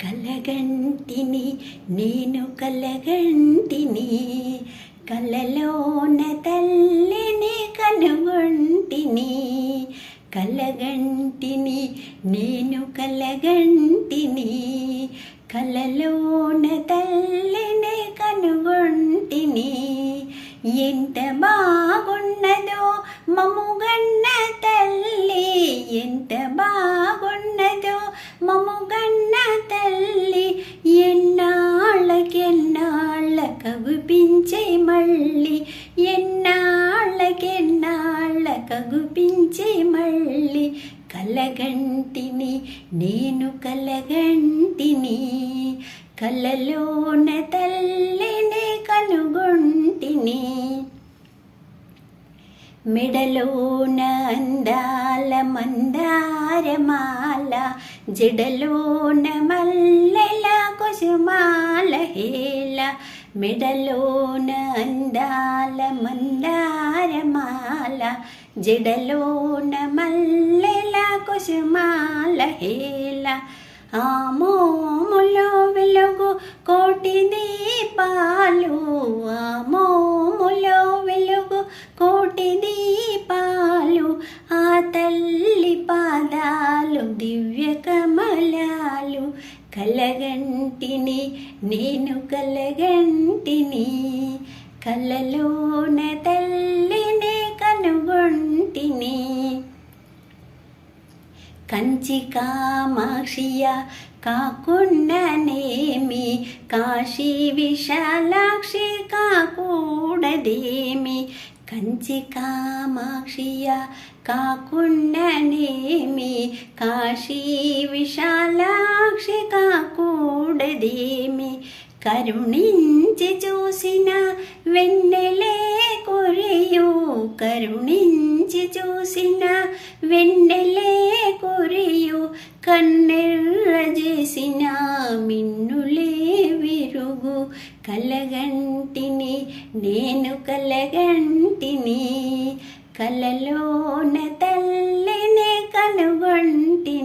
కలగంటిని నేను కలగంటిని కలలోన తల్లిని కనుగొంటిని కలగంటిని నేను కలగంటిని కలలోన తల్లిని కనుగొంటిని ఎంత బాగున్నదో మమ్ముగన్న తల్లి ఎంత బాగున్నదో మమ్ముగన్న తల్లి ఎన్నాళ్ళకెన్నాళ్ళకగుపించే మళ్ళీ ఎన్నాళ్ళకెన్నాళ్ళకగుపించే మళ్ళీ కలగంటిని నేను కలగంటిని కలలోన తల్లిని కనుగొంటిని మెడలోన అందాల మందారమాల జడలోన మల్లెల కుసుమాల హేళ మెడలోన అందాల మందారమాల జడలోన మల్లెల కుసుమాల హేళ ఆ మోములో వెలుగు కోటి దీపాలు ఆ మోములో వెలుగు కోటి దీపాలు ఆ తల్లి పాదాలు దివ్య కమలాలు కలగంటిని నేను కలగంటిని కలలోన తల్లిని కనుగొంటిని కంచి కామాక్షియ కాకున్ననేమి కాశీ విశాలాక్షి కాకూడదేమి కంచి కామాక్షియ కాకున్ననేమి కాశీ విశాలాక్షి కాకూడదేమి కరుణించి చూసిన వెన్నెలే కురియు కరుణించి చూసిన వెన్నెలే కురియు కన్నెర్ర చేసిన మిన్నులే విరుగు కలగంటిని నేను కలగంటిని కలలోన తల్లిని కనుగొంటిని.